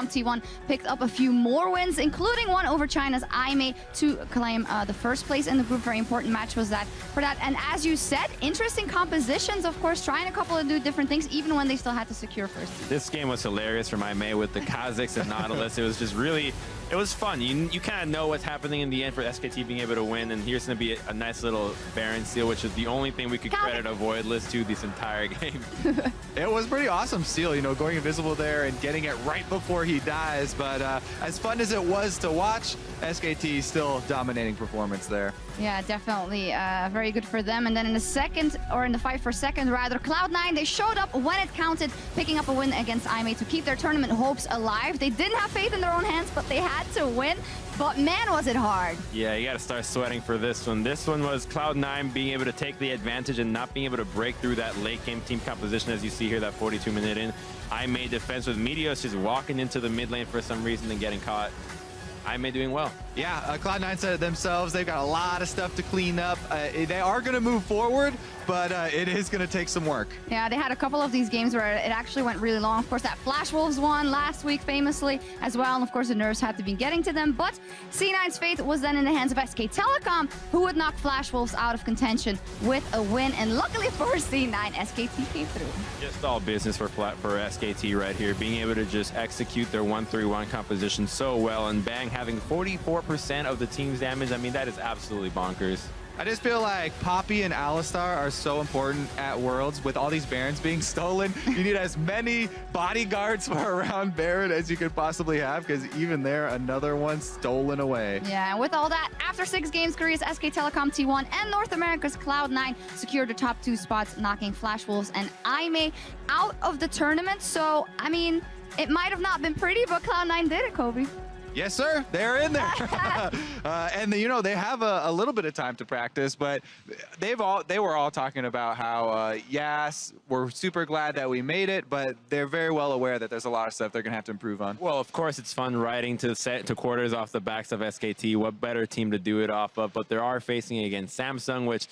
Telecom T1 picked up a few more wins, including one over China's IME to claim the first place in the group. Very important match was that for that. And as you said, interesting compositions, of course, trying a couple of new different things, even when they still had to secure first. This game was hilarious from IME with the Kazakhs and Nautilus. It was just really, it was fun. You kind of know what's happening in the end for SKT being able to win, and here's going to be a nice little Baron steal, which is the only thing we could credit Avoidless to this entire game. It was pretty awesome steal, you know, going invisible there and getting it right before he dies. But as fun as it was to watch, SKT still dominating performance there. Yeah, definitely very good for them. And then in the second, or in the fight for second rather, Cloud9, they showed up when it counted, picking up a win against IME to keep their tournament hopes alive. They didn't have faith in their own hands, but they had to win. But man, was it hard. Yeah, you got to start sweating for this one. This one was Cloud9 being able to take the advantage and not being able to break through that late game team composition, as you see here, that 42-minute in. IME defense with Meteos just walking into the mid lane for some reason and getting caught. IME doing well. Yeah, Cloud9 said it themselves. They've got a lot of stuff to clean up. They are going to move forward, but it is going to take some work. Yeah, they had a couple of these games where it actually went really long. Of course, that Flash Wolves won last week famously as well. And of course, the nerves had to be getting to them. But C9's fate was then in the hands of SK Telecom, who would knock Flash Wolves out of contention with a win. And luckily for C9, SKT came through. Just all business for SKT right here, being able to just execute their 1-3-1 composition so well, and Bang having 44% of the team's damage. I mean, that is absolutely bonkers. I just feel like Poppy and Alistar are so important at Worlds. With all these Barons being stolen, you need as many bodyguards for around Baron as you could possibly have, because even there, another one stolen away. Yeah, and with all that, after 6 games, Korea's SK Telecom T1 and North America's Cloud9 secured the top 2 spots, knocking Flash Wolves and IME out of the tournament. So, I mean, it might have not been pretty, but Cloud9 did it, Kobe. Yes, sir. They're in there. And, you know, they have a little bit of time to practice, but they were all talking about how, yes, we're super glad that we made it, but they're very well aware that there's a lot of stuff they're going to have to improve on. Well, of course, it's fun riding to quarters off the backs of SKT. What better team to do it off of? But they are facing against Samsung, which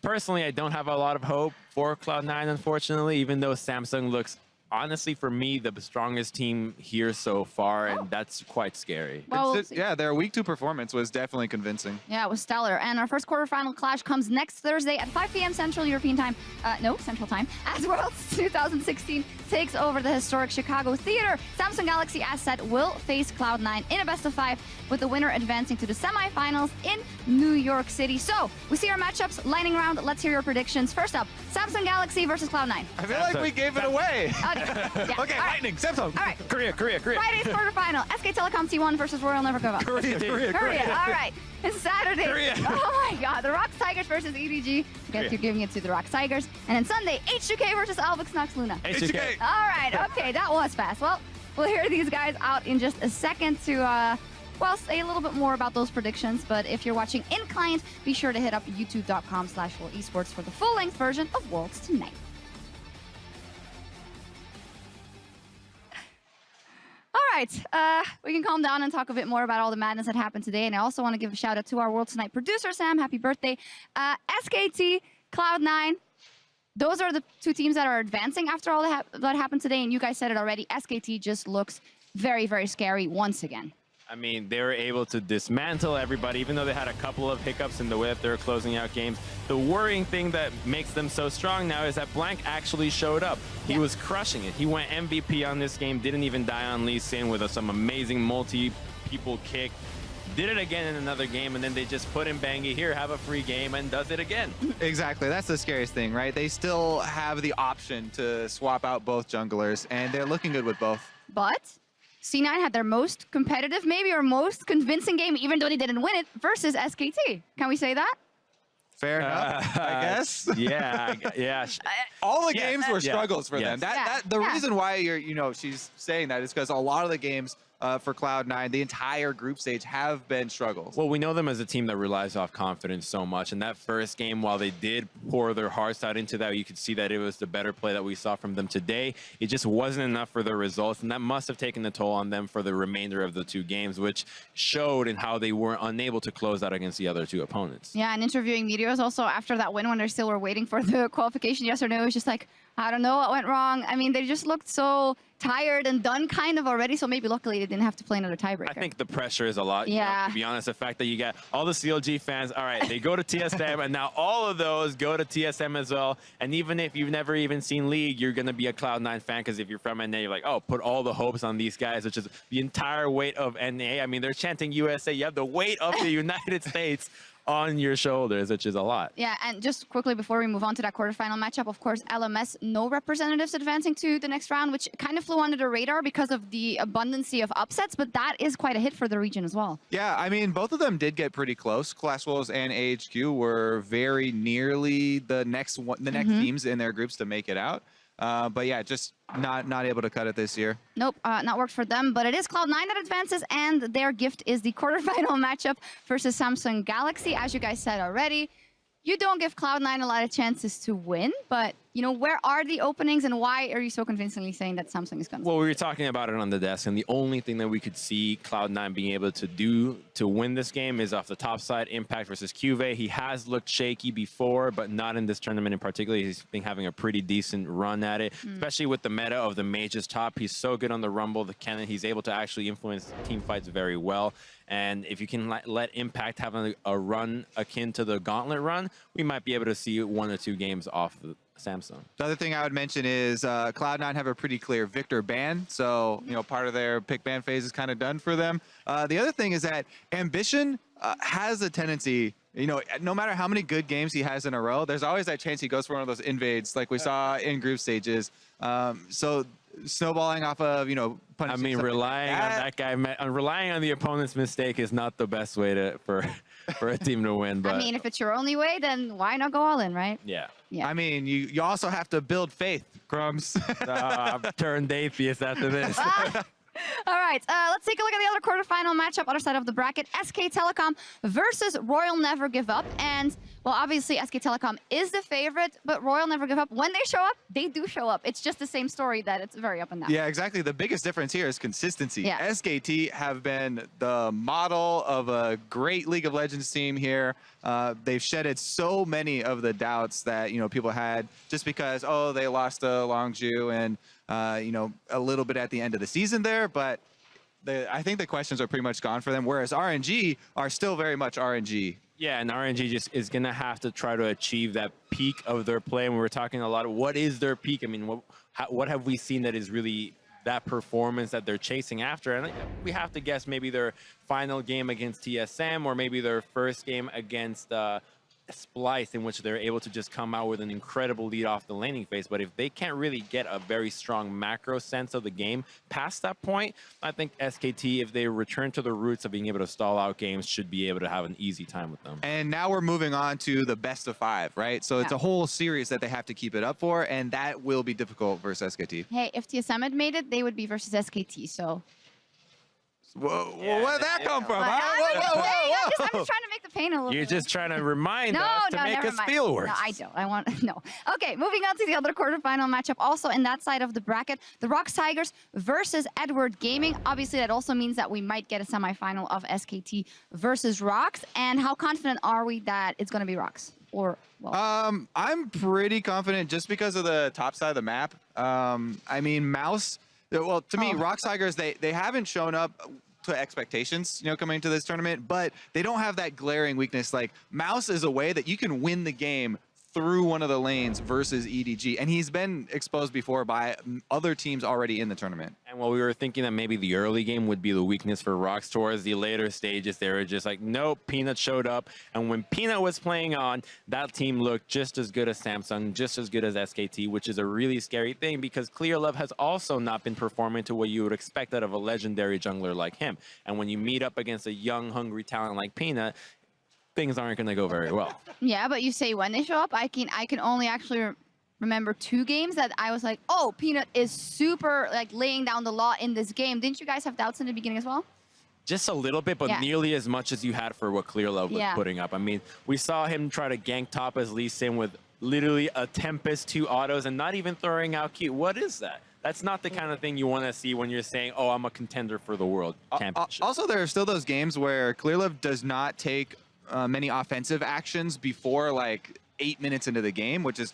personally, I don't have a lot of hope for Cloud9, unfortunately, even though Samsung looks honestly, for me, the strongest team here so far, and that's quite scary. Well, yeah, their week 2 performance was definitely convincing. Yeah, it was stellar. And our first quarterfinal clash comes next Thursday at 5 p.m. Central European Time. No, Central Time. As Worlds 2016 takes over the historic Chicago Theater. Samsung Galaxy, as said, will face Cloud9 in a best-of-5, with the winner advancing to the semifinals in New York City. So, we see our matchups lightning round. Let's hear your predictions. First up, Samsung Galaxy versus Cloud9. I feel like we gave it away. Okay, yeah. Okay, Lightning, Samsung. All right. Korea. Friday's quarterfinal, SK Telecom T1 versus Royal Never Give Up. Korea. All right. And Saturday, Korea. Oh my God, the Rocks Tigers versus EDG. I guess you're giving it to the Rocks Tigers. And then Sunday, H2K versus Albix Nox Luna. H2K. All right, okay, that was fast. Well, we'll hear these guys out in just a second to, well, say a little bit more about those predictions. But if you're watching in client, be sure to hit up youtube.com/worldesports for the full-length version of Worlds Tonight. All right, we can calm down and talk a bit more about all the madness that happened today. And I also want to give a shout out to our World Tonight producer, Sam. Happy birthday. SKT, Cloud9, those are the 2 teams that are advancing after all that happened today. And you guys said it already. SKT just looks very, very scary once again. I mean, they were able to dismantle everybody, even though they had a couple of hiccups in the way that they were closing out games. The worrying thing that makes them so strong now is that Blank actually showed up. He was crushing it. He went MVP on this game, didn't even die on Lee Sin with some amazing multi-people kick. Did it again in another game, and then they just put in Bangy here, have a free game, and does it again. Exactly. That's the scariest thing, right? They still have the option to swap out both junglers, and they're looking good with both. But C9 had their most competitive, maybe, or most convincing game, even though they didn't win it, versus SKT. Can we say that? Fair enough, I guess. Yeah. All the games were struggles for them. The Yeah. reason why she's saying that is because a lot of the games for Cloud9, the entire group stage, have been struggles. Well, we know them as a team that relies off confidence so much. And that first game, while they did pour their hearts out into that, you could see that it was the better play that we saw from them today. It just wasn't enough for the results, and that must have taken the toll on them for the remainder of the 2 games, which showed in how they were unable to close out against the other 2 opponents. Yeah, and interviewing Meteos also after that win when they still were waiting for the qualification yesterday, it was just like, I don't know what went wrong. I mean, they just looked so tired and done kind of already, so maybe luckily they didn't have to play another tiebreaker. I think the pressure is a lot. Yeah. To be honest, the fact that you got all the CLG fans, all right, they go to TSM, and now all of those go to TSM as well. And even if you've never even seen League, you're going to be a Cloud9 fan, because if you're from NA, you're like, oh, put all the hopes on these guys, which is the entire weight of NA. I mean, they're chanting USA. You have the weight of the United States on your shoulders, which is a lot. Yeah, and just quickly before we move on to that quarterfinal matchup, of course, LMS, no representatives advancing to the next round, which kind of flew under the radar because of the abundancy of upsets, but that is quite a hit for the region as well. Yeah, I mean, both of them did get pretty close. Clash Wolves and AHQ were very nearly the next teams in their groups to make it out. But yeah, just not able to cut it this year. Nope, not worked for them, but it is Cloud9 that advances, and their gift is the quarterfinal matchup versus Samsung Galaxy. As you guys said already, you don't give Cloud9 a lot of chances to win, but you know, where are the openings and why are you so convincingly saying that Samsung is going to? Well, we were talking about it on the desk, and the only thing that we could see Cloud9 being able to do to win this game is off the top side, Impact versus Quasi. He has looked shaky before, but not in this tournament in particular. He's been having a pretty decent run at it, especially with the meta of the mages top. He's so good on the Rumble, the Cannon. He's able to actually influence team fights very well. And if you can let Impact have a run akin to the Gauntlet run, we might be able to see 1 or 2 games off the Samsung. The other thing I would mention is Cloud9 have a pretty clear Victor ban, so you know, part of their pick ban phase is kind of done for them. The other thing is that Ambition has a tendency, you know, no matter how many good games he has in a row, there's always that chance he goes for one of those invades like we saw in group stages. So snowballing off of, you know, I mean, relying on that guy, relying on the opponent's mistake is not the best way for a team to win. But I mean, if it's your only way, then why not go all in, right? Yeah. Yeah. I mean, you also have to build faith, Crumbs. I've turned atheist after this. All right, let's take a look at the other quarterfinal matchup, other side of the bracket. SK Telecom versus Royal Never Give Up. And, well, obviously, SK Telecom is the favorite, but Royal Never Give Up, when they show up, they do show up. It's just the same story that it's very up and down. Yeah, exactly. The biggest difference here is consistency. Yeah. SKT have been the model of a great League of Legends team here. They've shedded so many of the doubts that, you know, people had just because, oh, they lost to Longju and, you know, a little bit at the end of the season there, but I think the questions are pretty much gone for them, whereas RNG are still very much RNG. Yeah, and RNG just is going to have to try to achieve that peak of their play. And we were talking a lot of what is their peak? I mean, what have we seen that is really that performance that they're chasing after? And we have to guess maybe their final game against TSM or maybe their first game against Splice, in which they're able to just come out with an incredible lead off the laning phase. But if they can't really get a very strong macro sense of the game past that point, I think SKT, if they return to the roots of being able to stall out games, should be able to have an easy time with them. And now we're moving on to the best of 5, right? So it's a whole series that they have to keep it up for, and that will be difficult versus SKT. Hey, if TSM had made it, they would be versus SKT, so... Whoa, Yeah, where'd that come from? I'm just trying to make the pain a little You're bit. just trying to remind us to make never us mind. feel worse. No, I don't. I want no. Okay, moving on to the other quarterfinal matchup. Also in that side of the bracket, the Rocks Tigers versus Edward Gaming. Obviously, that also means that we might get a semifinal of SKT versus Rocks. And how confident are we that it's going to be Rocks? Or well, I'm pretty confident just because of the top side of the map. I mean, Mouse. Well, to me, Rocks Tigers, they haven't shown up to expectations, you know, coming into this tournament, but they don't have that glaring weakness. Like, Mouse is a way that you can win the game through one of the lanes versus EDG, and he's been exposed before by other teams already in the tournament. And while we were thinking that maybe the early game would be the weakness for Rocks, towards the later stages, they were just like, nope, Peanut showed up. And when Peanut was playing on, that team looked just as good as Samsung, just as good as SKT, which is a really scary thing because Clear Love has also not been performing to what you would expect out of a legendary jungler like him. And when you meet up against a young, hungry talent like Peanut, things aren't going to go very well. yeah, but you say when they show up, I can only actually remember 2 games that I was like, oh, Peanut is super like laying down the law in this game. Didn't you guys have doubts in the beginning as well? Just a little bit, but nearly as much as you had for what Clear Love was putting up. I mean, we saw him try to gank top as Lee Sin with literally a Tempest, 2 autos, and not even throwing out Q. What is that? That's not the kind of thing you want to see when you're saying, oh, I'm a contender for the world championship. Also, there are still those games where Clear Love does not take many offensive actions before like 8 minutes into the game, which is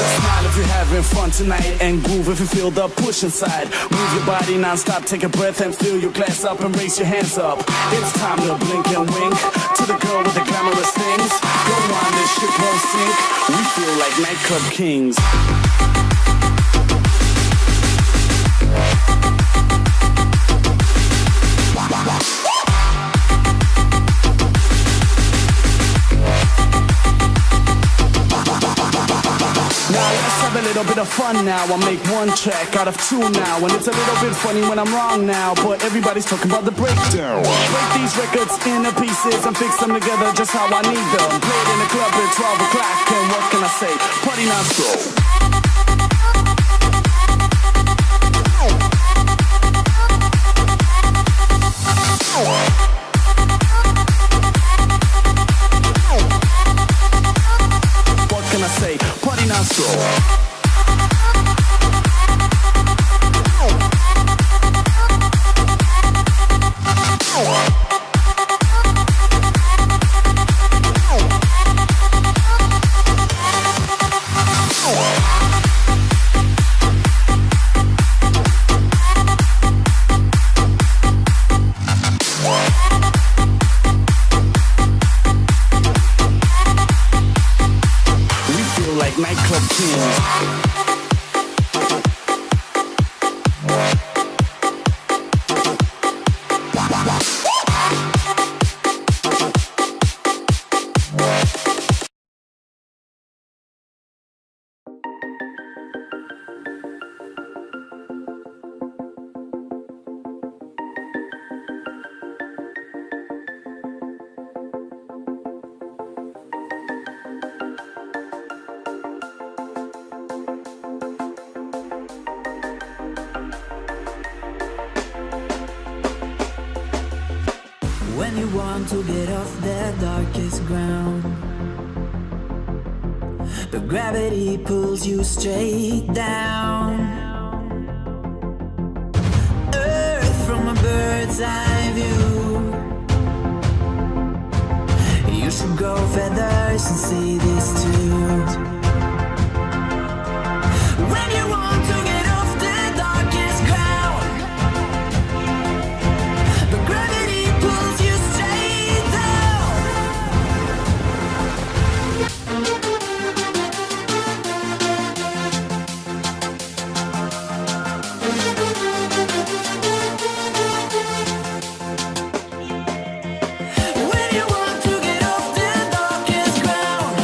Smile if you're having fun tonight and groove if you feel the push inside. Move your body non-stop, take a breath and fill your glass up and raise your hands up. It's time to blink and wink to the girl with the glamorous things. Go on, this ship won't sink. We feel like nightclub kings. A little bit of fun now. I'll make one track out of two now. And it's a little bit funny when I'm wrong now, but everybody's talking about the breakdown. Break these records into pieces and fix them together just how I need them. Play it in the club at 12 o'clock, and what can I say? Party non-stop. What can I say? Party non-stop. Nightclub kings. When you want to get off the darkest ground, but gravity pulls you straight down. Earth from a bird's eye view. You should grow feathers and see this too. When you want to get off the darkest ground, but gravity pulls you straight down. When you want to get off the darkest ground,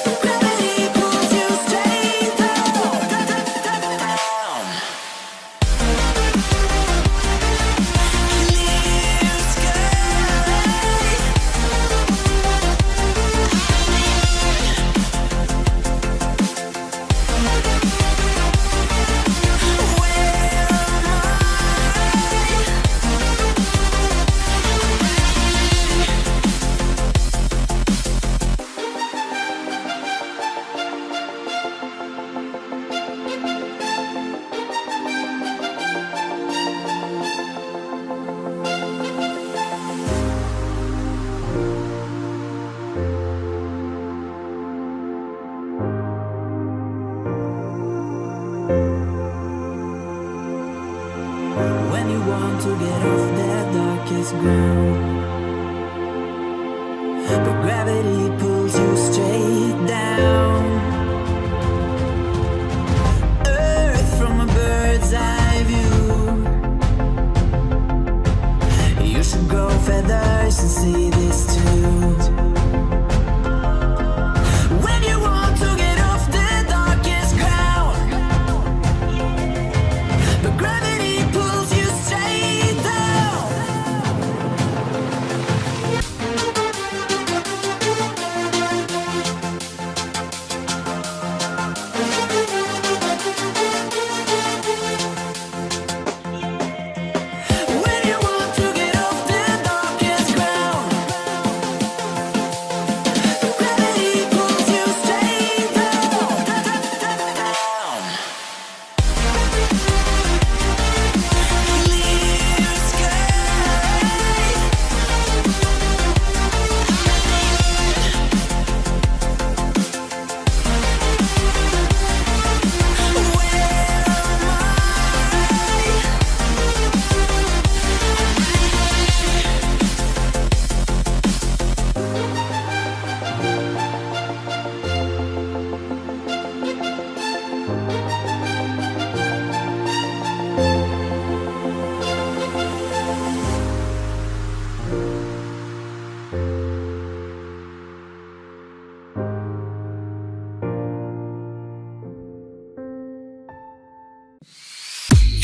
but gravity pulls you straight down. Clear sky. Where am When you want to get off the darkest ground, but gravity pulls you straight down. Earth from a bird's eye view. You should grow feathers and see this too. When you want to get off the darkest ground, but gravity pulls you straight down.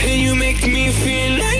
And you make me feel like